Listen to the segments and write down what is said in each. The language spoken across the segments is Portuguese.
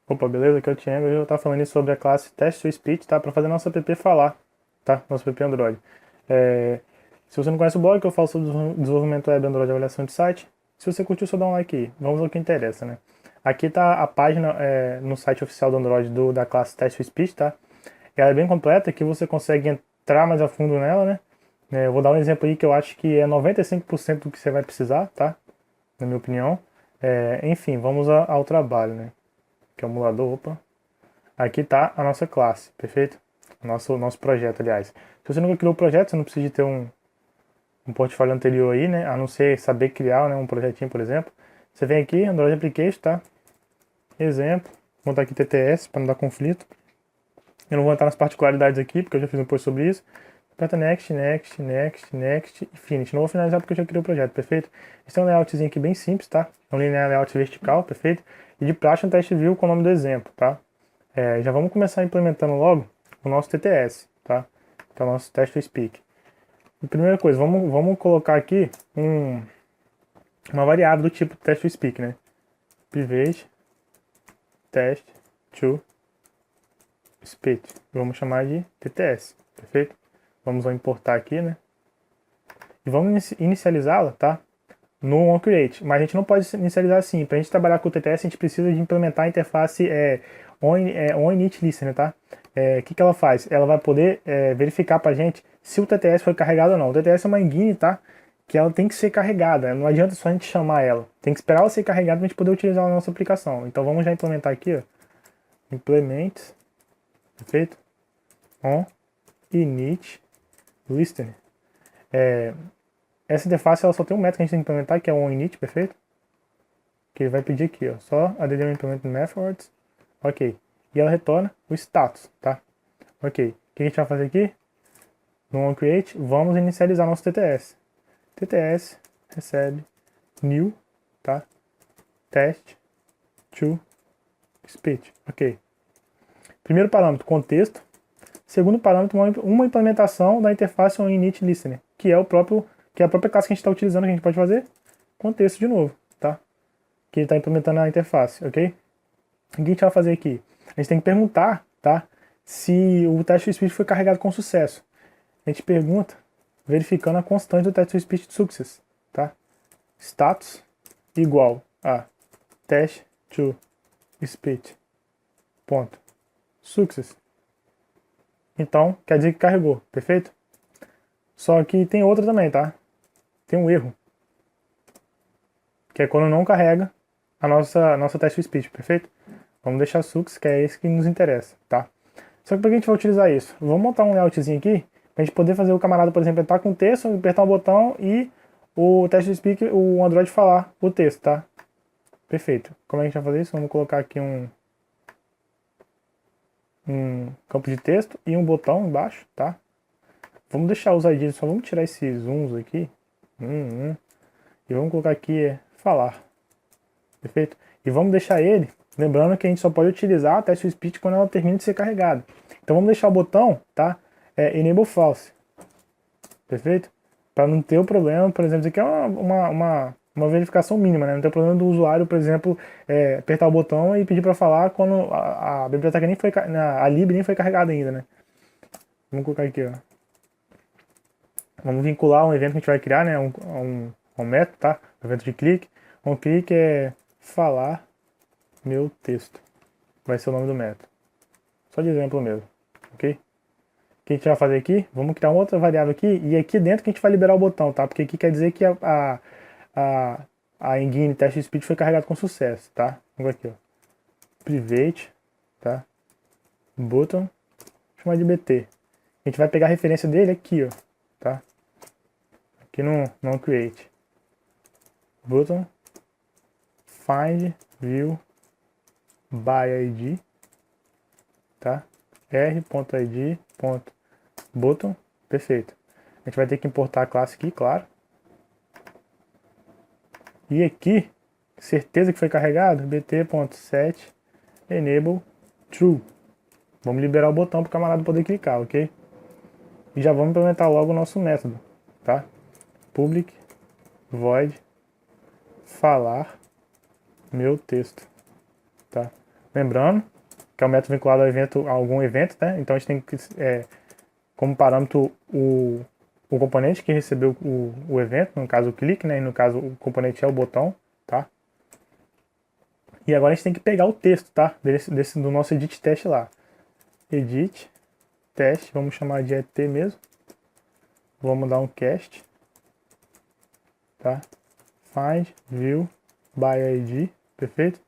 Opa, beleza? Aqui é o Thiago. Hoje eu vou estar falando sobre a classe TestSpeech, tá? Para fazer nosso app falar, tá? Nosso app Android. Se você não conhece o blog, eu falo sobre desenvolvimento web, Android e avaliação de site. Se você curtiu, só dá um like aí. Vamos ao que interessa, né? Aqui tá a página no site oficial do Android da classe TestSpeech, tá? Ela é bem completa, que você consegue entrar mais a fundo nela, né? Eu vou dar um exemplo aí que eu acho que é 95% do que você vai precisar, tá? Na minha opinião. Enfim, vamos ao trabalho, né? Que é o emulador, opa. Aqui está a nossa classe, perfeito? Nosso projeto, aliás. Se você nunca criou o projeto, você não precisa de ter um portfólio anterior aí, né? A não ser saber criar, né, um projetinho, por exemplo. Você vem aqui, Android Application, tá? Exemplo. Vou botar aqui TTS para não dar conflito. Eu não vou entrar nas particularidades aqui, porque eu já fiz um post sobre isso. Aperta Next, Next, Next, Next e Finish. Não vou finalizar porque eu já criei o projeto, perfeito? Esse é um layoutzinho aqui bem simples, tá? É um linear layout vertical, perfeito? E de praxe um teste view com o nome do exemplo, tá? Já vamos começar implementando logo o nosso TTS, tá? Que é o nosso teste to speak. E primeira coisa, vamos colocar aqui uma variável do tipo test to speak, né? Private test to speak. Vamos chamar de TTS, perfeito? Vamos importar aqui, né? E vamos inicializá-la, tá? No onCreate. Mas a gente não pode inicializar assim. Para a gente trabalhar com o TTS, a gente precisa de implementar a interface onInitListener, tá? O que ela faz? Ela vai poder verificar para a gente se o TTS foi carregado ou não. O TTS é uma engine, tá? Que ela tem que ser carregada. Não adianta só a gente chamar ela. Tem que esperar ela ser carregada para a gente poder utilizar na nossa aplicação. Então vamos já implementar aqui, ó. Implement, perfeito? onInitListener. Essa interface ela só tem um método que a gente tem que implementar, que é o onInit, perfeito? Que ele vai pedir aqui, ó, só add implement methods, ok. E ela retorna o status, tá? Ok. O que a gente vai fazer aqui? No onCreate, vamos inicializar nosso TTS. TTS recebe new, tá? Test to speech, ok. Primeiro parâmetro, contexto. Segundo parâmetro, uma implementação da interface onInitListener, que é a própria classe que a gente está utilizando, que a gente pode fazer contexto de novo, tá? Que ele está implementando a interface, ok? O que a gente vai fazer aqui? A gente tem que perguntar, tá? Se o teste de speech foi carregado com sucesso. A gente pergunta verificando a constante do teste de speech de success, tá? Status igual a test to speech ponto success. Então, quer dizer que carregou, perfeito? Só que tem outra também, tá? Tem um erro, que é quando não carrega a nossa teste de speech, perfeito? Vamos deixar success, que é esse que nos interessa, tá? Só que para que a gente vai utilizar isso? Vamos montar um layoutzinho aqui, para a gente poder fazer o camarada, por exemplo, entrar com o texto, apertar um botão e o teste de speak, o Android falar o texto, tá? Perfeito. Como é que a gente vai fazer isso? Vamos colocar aqui um campo de texto e um botão embaixo, tá? Vamos deixar os IDs, só vamos tirar esses zooms aqui. E vamos colocar aqui falar. Perfeito? E vamos deixar ele, lembrando que a gente só pode utilizar a teste speech quando ela termina de ser carregada. Então vamos deixar o botão, tá? Enable false. Perfeito? Para não ter o problema, por exemplo, isso aqui é uma verificação mínima, né? Não tem problema do usuário, por exemplo, apertar o botão e pedir para falar quando a biblioteca nem foi, a lib nem foi carregada ainda, né? Vamos colocar aqui, ó. Vamos vincular um evento que a gente vai criar, né? Um método, tá? Um evento de clique. Um clique é falar meu texto. Vai ser o nome do método. Só de exemplo mesmo, ok? O que a gente vai fazer aqui? Vamos criar uma outra variável aqui e aqui dentro que a gente vai liberar o botão, tá? Porque aqui quer dizer que a engine test speech foi carregado com sucesso, tá? Vamos aqui, ó. Private, tá? Button, vou chamar de BT. A gente vai pegar a referência dele aqui, ó, tá? Aqui no create. Button, find view by id, tá? r.id.button, perfeito. A gente vai ter que importar a classe aqui, claro. E aqui, certeza que foi carregado, bt.set enable true. Vamos liberar o botão para o camarada poder clicar, ok? E já vamos implementar logo o nosso método, tá? Public void falar meu texto, tá? Lembrando que é um método vinculado ao evento, a algum evento, né? Então a gente tem que como parâmetro o componente que recebeu o evento, no caso o clique, né? E no caso o componente é o botão, tá? E agora a gente tem que pegar o texto, tá? Do nosso edit teste lá. Edit teste, vamos chamar de ET mesmo. Vamos dar um cast, tá? Find, view, by ID, perfeito?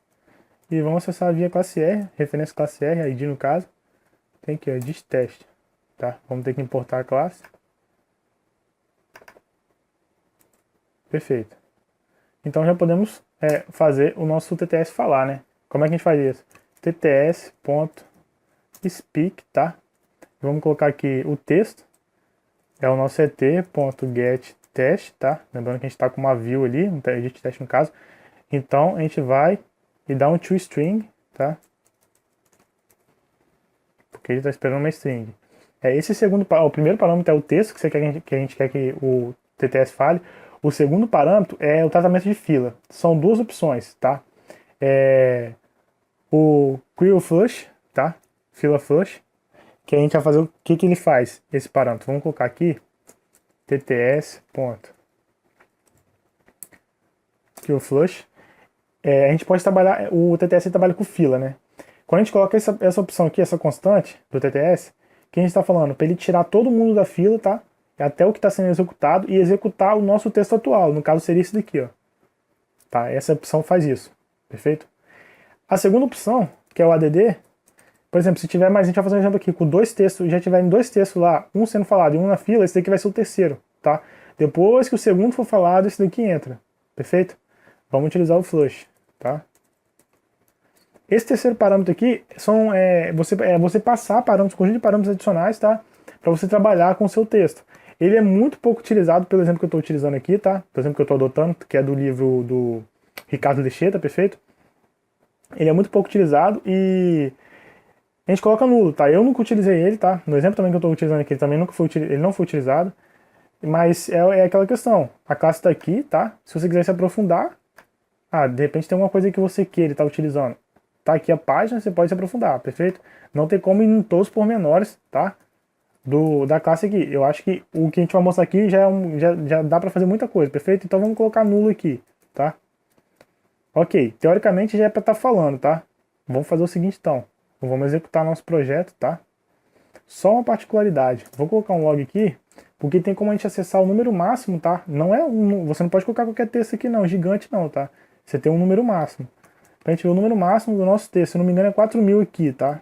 E vamos acessar via classe R, referência classe R, ID no caso. Tem aqui, ó, edit teste, tá? Vamos ter que importar a classe. Perfeito. Então já podemos fazer o nosso TTS falar, né? Como é que a gente faz isso? TTS.speak, tá? Vamos colocar aqui o texto. É o nosso et.getTest, tá? Lembrando que a gente está com uma view ali, um edit teste no caso. Então a gente vai e dá um toString, tá? Porque ele está esperando uma string. Esse segundo, o primeiro parâmetro é o texto que a gente quer que o TTS fale. O segundo parâmetro é o tratamento de fila. São duas opções, tá? O queue flush, tá? Fila flush, que a gente vai fazer o que ele faz, esse parâmetro. Vamos colocar aqui TTS. Queue flush. A gente pode trabalhar, o TTS trabalha com fila, né? Quando a gente coloca essa opção aqui, essa constante do TTS, que a gente está falando? Para ele tirar todo mundo da fila, tá? Até o que está sendo executado e executar o nosso texto atual. No caso, seria esse daqui, ó. Tá? Essa opção faz isso. Perfeito? A segunda opção, que é o ADD, por exemplo, se tiver mais, a gente vai fazer um exemplo aqui, com dois textos, já tiverem dois textos lá, um sendo falado e um na fila, esse daqui vai ser o terceiro, tá? Depois que o segundo for falado, esse daqui entra. Perfeito? Vamos utilizar o flush, tá? Esse terceiro parâmetro aqui você passar parâmetros, conjunto de parâmetros adicionais, tá? Para você trabalhar com o seu texto. Ele é muito pouco utilizado, pelo exemplo que eu estou utilizando aqui, tá? Por exemplo que eu estou adotando, que é do livro do Ricardo Lecheta, perfeito? Ele é muito pouco utilizado e a gente coloca nulo, tá? Eu nunca utilizei ele, tá? No exemplo também que eu estou utilizando aqui, ele também nunca foi, ele não foi utilizado. Mas é aquela questão. A classe está aqui, tá? Se você quiser se aprofundar, de repente tem alguma coisa que você queira estar utilizando. Tá aqui a página, você pode se aprofundar, perfeito? Não tem como ir em todos os pormenores, tá? Da classe aqui. Eu acho que o que a gente vai mostrar aqui já dá para fazer muita coisa, perfeito? Então vamos colocar nulo aqui, tá? Ok, teoricamente já é para estar falando, tá? Vamos fazer o seguinte então. Vamos executar nosso projeto, tá? Só uma particularidade. Vou colocar um log aqui, porque tem como a gente acessar o número máximo, tá? Não é você não pode colocar qualquer texto aqui não, gigante não, tá? Você tem um número máximo. Pra gente ver o número máximo do nosso texto, se não me engano é 4.000 aqui, tá?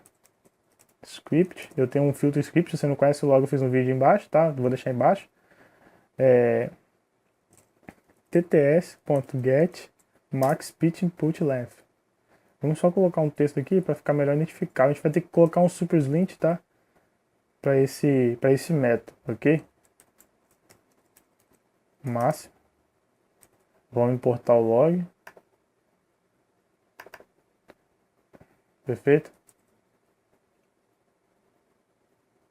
Script, eu tenho um filtro script, se você não conhece o log eu fiz um vídeo embaixo, tá? Vou deixar embaixo. tts.get max pitch input length. Vamos só colocar um texto aqui para ficar melhor identificado. A gente vai ter que colocar um superslint, tá? Para esse método, ok? Máximo. Vamos importar o log. Perfeito?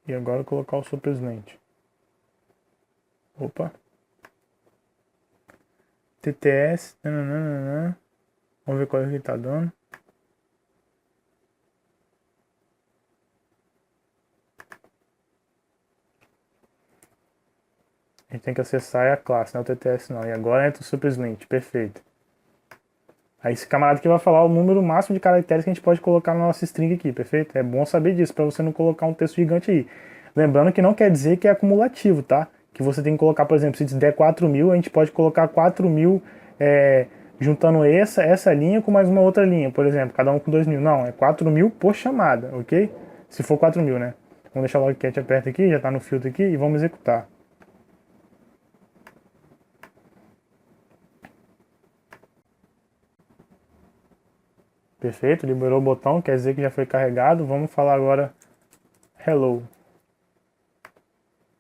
E agora colocar o superslint. Opa. TTS. Nananana. Vamos ver qual é que ele tá dando. A gente tem que acessar a classe, não é o TTS não. E agora entra o superslint. Perfeito. Aí esse camarada aqui vai falar o número máximo de caracteres que a gente pode colocar na nossa string aqui, perfeito? É bom saber disso, para você não colocar um texto gigante aí. Lembrando que não quer dizer que é acumulativo, tá? Que você tem que colocar, por exemplo, se der 4.000, a gente pode colocar 4.000 juntando essa linha com mais uma outra linha, por exemplo, cada um com 2.000. Não, é 4.000 por chamada, ok? Se for 4.000, né? Vamos deixar o logcat aberto aqui, já está no filtro aqui e vamos executar. Perfeito, liberou o botão, quer dizer que já foi carregado. Vamos falar agora hello.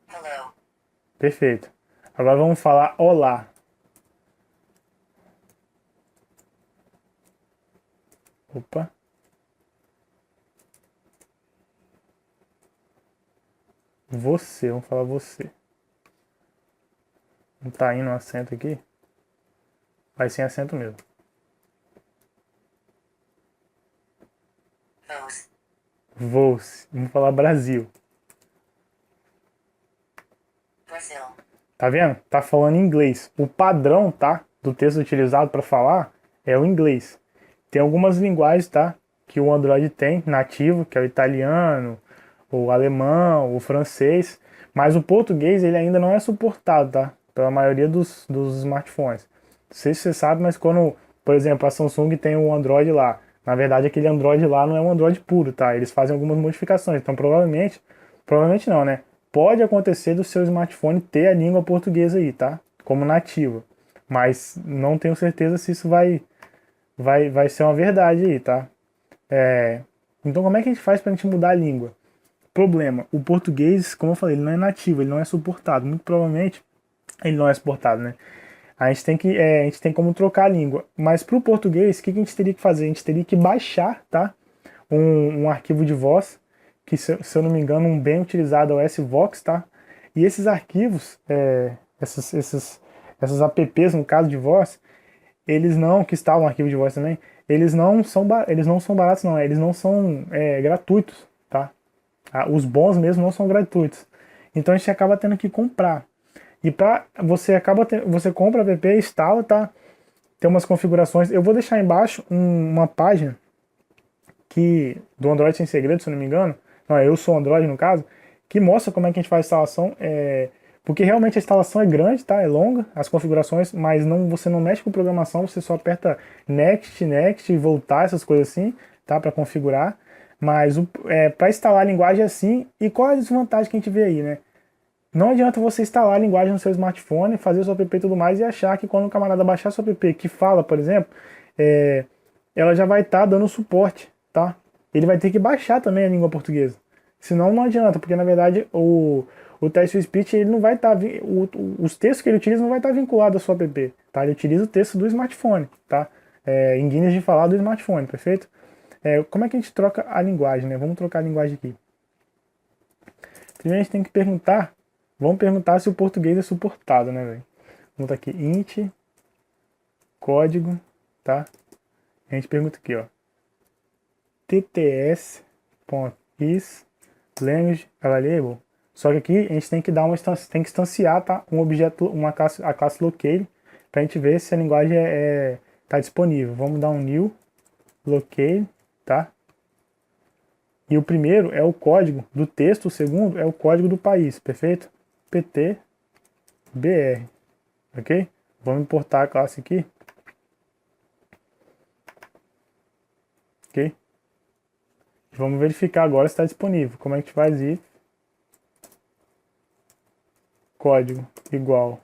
Hello. Perfeito. Agora vamos falar olá. Opa. Você, vamos falar você. Não tá indo o acento aqui? Vai sem acento mesmo. Voos. Voos. Vamos falar Brasil. Brasil. Tá vendo? Tá falando inglês. O padrão, tá? Do texto utilizado para falar é o inglês. Tem algumas linguagens, tá? Que o Android tem nativo, que é o italiano, o alemão, o francês. Mas o português ele ainda não é suportado, tá? Pela maioria dos smartphones. Não sei se você sabe, mas quando, por exemplo, a Samsung tem o Android lá, na verdade aquele Android lá não é um Android puro, tá? Eles fazem algumas modificações. Então provavelmente não, né? Pode acontecer do seu smartphone ter a língua portuguesa aí, tá? Como nativa. Mas não tenho certeza se isso vai ser uma verdade aí, tá? Então como é que a gente faz pra gente mudar a língua? Problema, o português, como eu falei, ele não é nativo, ele não é suportado. Muito provavelmente ele não é suportado, né? A gente tem como trocar a língua. Mas para o português, o que a gente teria que fazer? A gente teria que baixar, tá? Um arquivo de voz, que se eu não me engano, um bem utilizado é o SVox, tá? E esses arquivos, essas apps, no caso de voz, eles não, que estavam arquivo de voz também, eles não são baratos não, eles não são gratuitos, tá? Os bons mesmo não são gratuitos. Então a gente acaba tendo que comprar. E para você compra a app, instala, tá? Tem umas configurações. Eu vou deixar embaixo uma página que do Android Sem Segredo, se eu não me engano. Não, eu sou Android no caso, que mostra como é que a gente faz a instalação. Porque realmente a instalação é grande, tá? É longa, as configurações, mas você não mexe com programação, você só aperta Next, Next e voltar, essas coisas assim, tá? Para configurar. Mas para instalar a linguagem é assim. E qual é a desvantagem que a gente vê aí, né? Não adianta você instalar a linguagem no seu smartphone, fazer o seu app e tudo mais e achar que quando o camarada baixar seu app que fala, por exemplo, é, ela já vai estar dando suporte, tá? Ele vai ter que baixar também a língua portuguesa. Senão não adianta, porque na verdade o text-to-speech ele não vai estar, os textos que ele utiliza não vai estar vinculado à sua app, tá? Ele utiliza o texto do smartphone, tá? Em guias de falar do smartphone, perfeito? Como é que a gente troca a linguagem, né? Vamos trocar a linguagem aqui. Primeiro a gente tem que vamos perguntar se o português é suportado, né, velho? Vamos botar aqui int código, tá? A gente pergunta aqui, ó, tts.is language available. Só que aqui a gente tem que dar tem que instanciar, tá? Um objeto, a classe locale, pra gente ver se a linguagem tá disponível. Vamos dar um new locale, tá? E o primeiro é o código do texto, o segundo é o código do país, perfeito? pt br, ok? Vamos importar a classe aqui, ok? Vamos verificar agora se está disponível. Como é que a gente faz isso? Código igual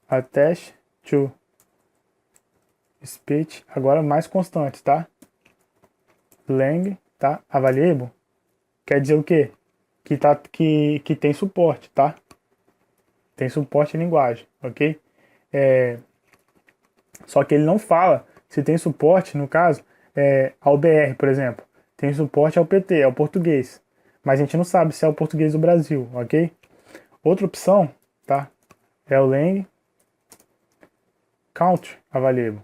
a test to speech, agora mais constante, tá? Lang, tá? Available, quer dizer o quê? Que tem suporte, tá? Tem suporte em linguagem, ok? Só que ele não fala se tem suporte, no caso, ao BR, por exemplo. Tem suporte ao PT, ao português. Mas a gente não sabe se é o português do Brasil, ok? Outra opção, tá? É o Lang Country Available.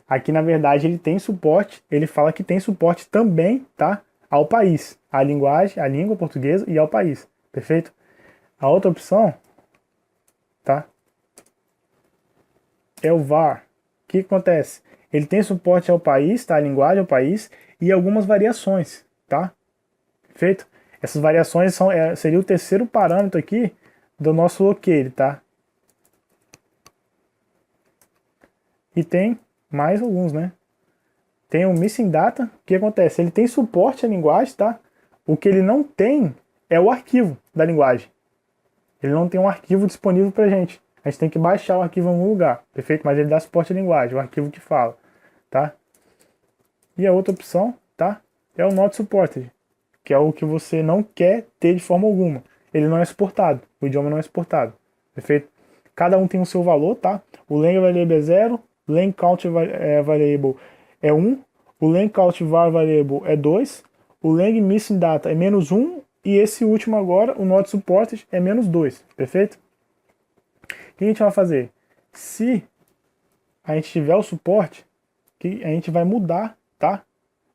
Aqui, na verdade, ele tem suporte, ele fala que tem suporte também, tá? Ao país, à linguagem, à língua portuguesa e ao país, perfeito? A outra opção, tá? É o VAR. O que acontece? Ele tem suporte ao país, tá? A linguagem ao país e algumas variações, tá? Perfeito? Essas variações seria o terceiro parâmetro aqui do nosso locale, tá? E tem mais alguns, né? Tem o Missing Data. O que acontece? Ele tem suporte à linguagem, tá? O que ele não tem é o arquivo da linguagem. Ele não tem um arquivo disponível pra gente. A gente tem que baixar o arquivo em algum lugar, perfeito? Mas ele dá suporte à linguagem, o arquivo que fala, tá? E a outra opção, tá? É o Not Supported, que é o que você não quer ter de forma alguma. Ele não é suportado, o idioma não é suportado, perfeito? Cada um tem o seu valor, tá? O lang variable é 0, lang count variable é 1, o lang count var variable é 2, o lang missing data é -1 e esse último agora, o not supported, é -2, perfeito? O que a gente vai fazer? Se a gente tiver o suporte, a gente vai mudar, tá?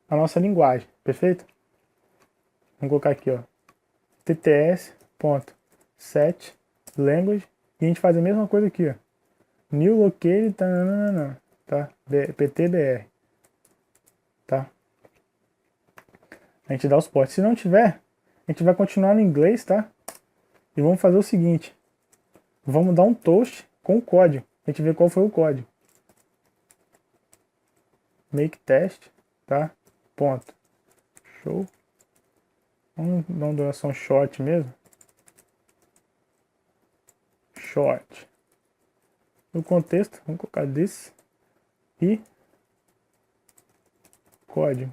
A nossa linguagem, perfeito? Vamos colocar aqui, ó, tts.set language, e a gente faz a mesma coisa aqui, ó, new locale, tá? ptbr, tá? A gente dá o suporte. Se não tiver, a gente vai continuar no inglês, tá? E vamos fazer o seguinte, vamos dar um toast com o código, a gente vê qual foi o código. Make test, tá? Ponto. Show. Vamos dar uma duração short mesmo. Short. No contexto, vamos colocar this e código.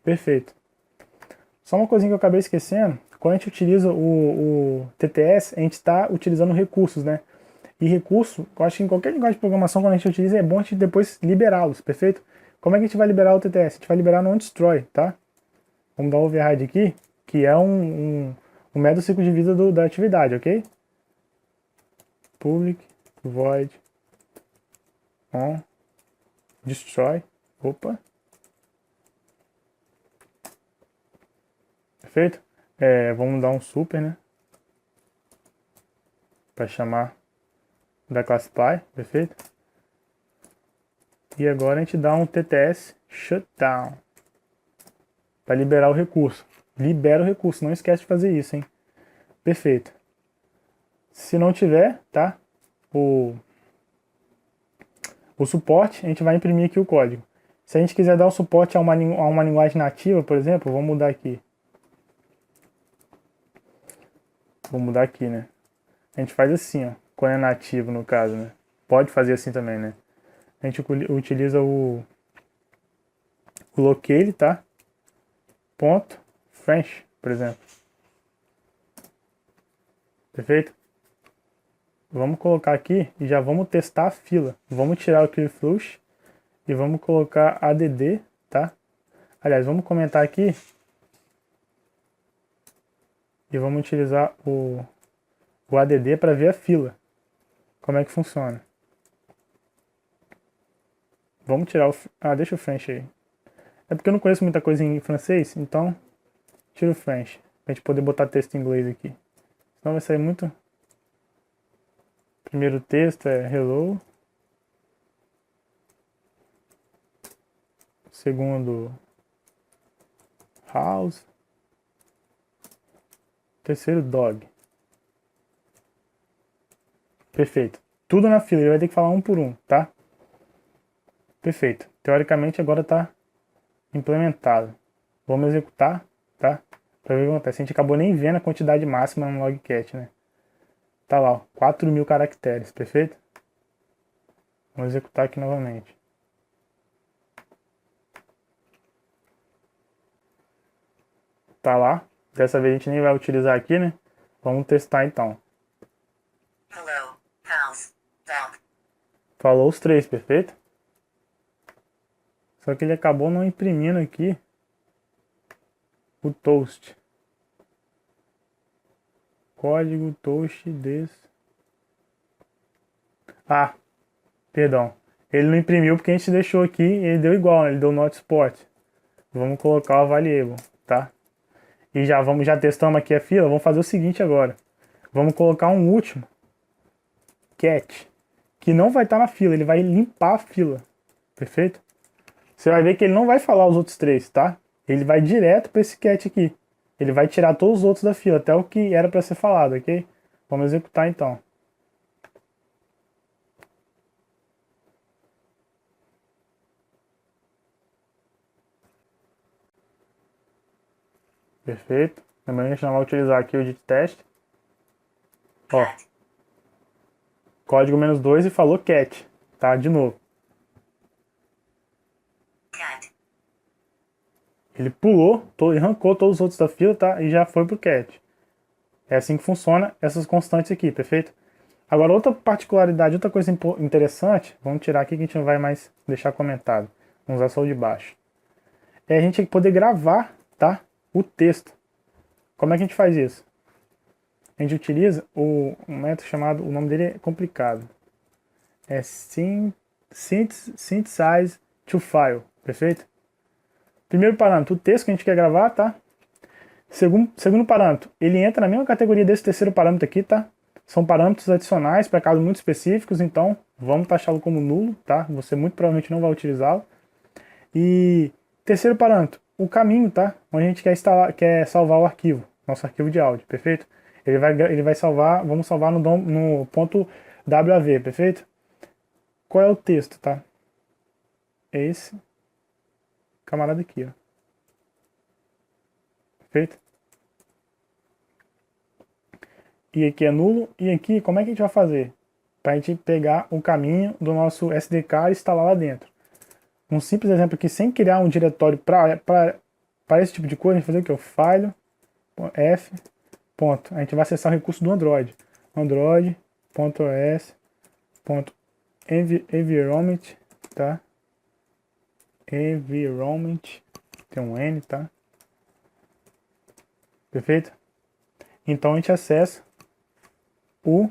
Perfeito. Só uma coisinha que eu acabei esquecendo. Quando a gente utiliza o TTS, a gente está utilizando recursos, né? E recurso, eu acho que em qualquer linguagem de programação, quando a gente utiliza, é bom a gente depois liberá-los, perfeito? Como é que a gente vai liberar o TTS? A gente vai liberar no onDestroy, tá? Vamos dar um override aqui, que é um método ciclo de vida da atividade, ok? Public void on destroy. Opa. Perfeito? Vamos dar um super, né? Para chamar da classe Py, perfeito? E agora a gente dá um TTS shutdown para liberar o recurso. Libera o recurso, não esquece de fazer isso, hein? Perfeito. Se não tiver, tá? O suporte, a gente vai imprimir aqui o código. Se a gente quiser dar o suporte a uma linguagem nativa, por exemplo, vamos mudar aqui. Vou mudar aqui, né? A gente faz assim, ó. Quando é nativo, no caso, né? Pode fazer assim também, né? A gente utiliza o locale, tá? Ponto French, por exemplo. Perfeito? Vamos colocar aqui e já vamos testar a fila. Vamos tirar o clearFlush e vamos colocar add, tá? Aliás, vamos comentar aqui e vamos utilizar o add para ver a fila. Como é que funciona? Vamos tirar o... deixa o French aí. É porque eu não conheço muita coisa em francês, então tira o French. Pra gente poder botar texto em inglês aqui. Senão vai sair muito... Primeiro texto é hello. Segundo, house. Terceiro, dog. Perfeito. Tudo na fila, ele vai ter que falar um por um, tá? Perfeito. Teoricamente agora está implementado. Vamos executar, tá? Para ver o que acontece. A gente acabou nem vendo a quantidade máxima no logcat, né? Tá lá, ó, 4.000 caracteres, perfeito? Vamos executar aqui novamente. Tá lá. Dessa vez a gente nem vai utilizar aqui, né? Vamos testar então. Hello, house, dog. Falou os três, perfeito? Só que ele acabou não imprimindo aqui o toast. Código toast des... Perdão. Ele não imprimiu porque a gente deixou aqui e ele deu igual, né? Ele deu not spot. Vamos colocar o variable, tá? E já testamos aqui a fila, vamos fazer o seguinte agora. Vamos colocar um último cat, que não vai estar na fila, ele vai limpar a fila. Perfeito? Você vai ver que ele não vai falar os outros três, tá? Ele vai direto para esse cat aqui. Ele vai tirar todos os outros da fila, até o que era para ser falado, ok? Vamos executar então. Perfeito. Lembrando que a gente não vai utilizar aqui o de teste. Ó, código -2 e falou cat, tá? De novo. Cat. Ele pulou, arrancou todos os outros da fila, tá? E já foi pro cat. É assim que funciona essas constantes aqui, perfeito? Agora, outra particularidade, outra coisa interessante, vamos tirar aqui que a gente não vai mais deixar comentado. Vamos usar só o de baixo. É a gente poder gravar, tá? O texto. Como é que a gente faz isso? A gente utiliza um método chamado, o nome dele é complicado. É synthesize to file, perfeito? Primeiro parâmetro, o texto que a gente quer gravar, tá? Segundo parâmetro, ele entra na mesma categoria desse terceiro parâmetro aqui, tá? São parâmetros adicionais para casos muito específicos, então vamos taxá-lo como nulo, tá? Você muito provavelmente não vai utilizá-lo. E terceiro parâmetro, o caminho, tá? Onde a gente quer salvar o arquivo, nosso arquivo de áudio, perfeito? Ele vai salvar, vamos salvar no ponto .wav, perfeito? Qual é o texto, tá? É esse camarada aqui, ó. Perfeito? E aqui é nulo. E aqui, como é que a gente vai fazer? Para a gente pegar o caminho do nosso SDK e instalar lá dentro. Um simples exemplo aqui, sem criar um diretório para esse tipo de coisa, a gente vai fazer o que? O file f. Ponto. A gente vai acessar o recurso do Android. Android.os.environment, tá? Environment, tem um N, tá? Perfeito? Então a gente acessa o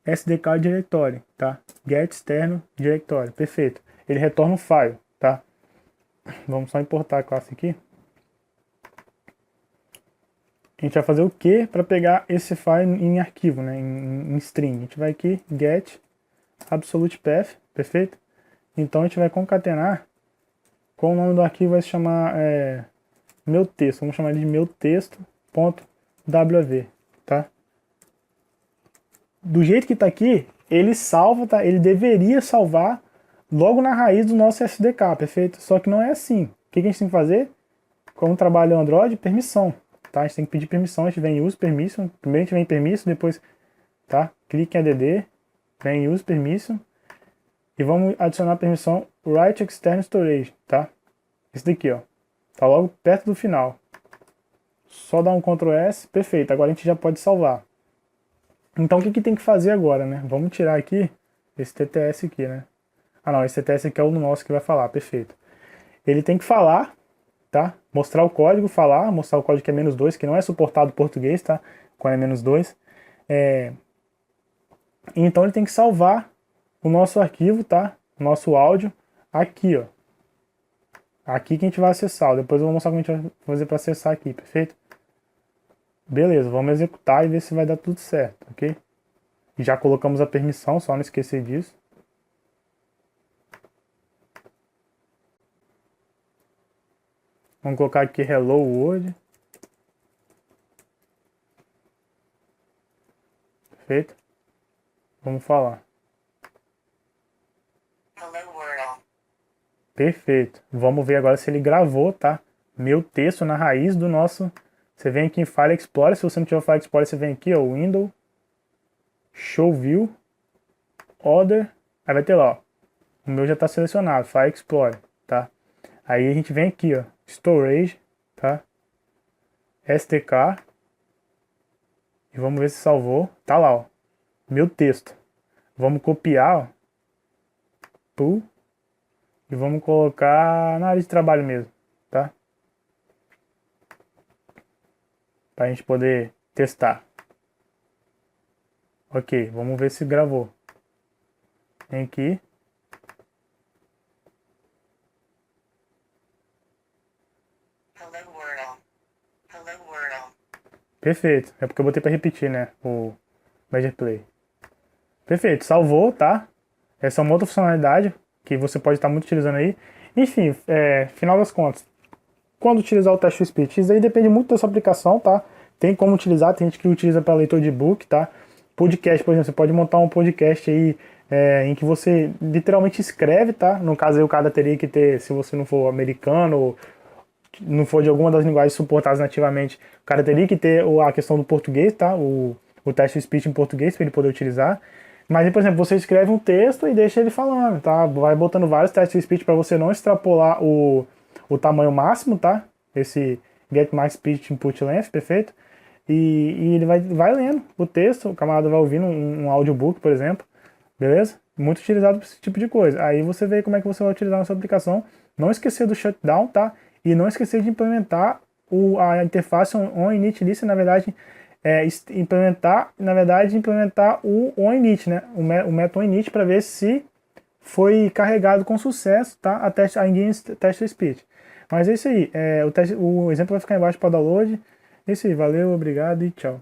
SDK Directory, tá? Get externo Directory, perfeito. Ele retorna um file, tá? Vamos só importar a classe aqui. A gente vai fazer o que para pegar esse file em arquivo, né? Em string. A gente vai aqui, get absolute path, perfeito? Então a gente vai concatenar com o nome do arquivo, vai se chamar meu texto. Vamos chamar ele de meu texto.wav, tá? Do jeito que está aqui, ele salva, tá? Ele deveria salvar logo na raiz do nosso SDK, perfeito? Só que não é assim. O que a gente tem que fazer? Como trabalha o Android, permissão, tá? A gente tem que pedir permissão, a gente vem em use permission, primeiro a gente vem em permission, depois, tá? Clique em add, vem em use permission e vamos adicionar a permissão write external storage, tá? Esse daqui, ó, tá logo perto do final. Só dar um Ctrl S, perfeito, agora a gente já pode salvar. Então o que tem que fazer agora, né? Vamos tirar aqui esse TTS aqui, né? Ah não, esse TTS aqui é o nosso que vai falar, perfeito. Ele tem que falar, tá? Mostrar o código, falar, mostrar o código que é -2, que não é suportado em português, tá? Quando é -2. Então ele tem que salvar o nosso arquivo, tá? O nosso áudio aqui, ó. Aqui que a gente vai acessar. Depois eu vou mostrar como a gente vai fazer para acessar aqui, perfeito? Beleza, vamos executar e ver se vai dar tudo certo, ok? Já colocamos a permissão, só não esquecer disso. Vamos colocar aqui Hello World. Perfeito? Vamos falar. Hello world. Perfeito. Vamos ver agora se ele gravou, tá? Meu texto na raiz do nosso... Você vem aqui em File Explorer. Se você não tiver o File Explorer, você vem aqui, ó, Window, Show View, Other. Aí vai ter lá, ó. O meu já está selecionado, File Explorer, tá? Aí a gente vem aqui, ó, Storage, tá? SDK. E vamos ver se salvou. Tá lá, ó. Meu texto. Vamos copiar, ó. Pull. E vamos colocar na área de trabalho mesmo, tá? Para a gente poder testar. Ok, vamos ver se gravou. Vem aqui. Hello world. Hello world. Perfeito. É porque eu botei para repetir, né? O Major Play. Perfeito, salvou, tá? Essa é uma outra funcionalidade que você pode estar muito utilizando aí. Enfim, final das contas, quando utilizar o text-to-speech, isso aí depende muito da sua aplicação, tá? Tem como utilizar, tem gente que utiliza para leitor de book, tá? Podcast, por exemplo, você pode montar um podcast aí em que você literalmente escreve, tá? No caso aí o cara teria que ter, se você não for americano ou não for de alguma das linguagens suportadas nativamente, o cara teria que ter a questão do português, tá? O text-to-speech em português para ele poder utilizar. Mas, por exemplo, você escreve um texto e deixa ele falando, tá? Vai botando vários text-to-speech para você não extrapolar o tamanho máximo, tá? Esse Get Max Speech Input Length, perfeito? E ele vai lendo o texto, o camarada vai ouvindo um audiobook, por exemplo, beleza? Muito utilizado para esse tipo de coisa. Aí você vê como é que você vai utilizar na sua aplicação. Não esquecer do shutdown, tá? E não esquecer de implementar a interface onInit list, na verdade, implementar o onInit, né? O método onInit para ver se foi carregado com sucesso, tá? A engine text-to-speech. Mas é isso aí. O exemplo vai ficar embaixo para download. É isso aí. Valeu, obrigado e tchau.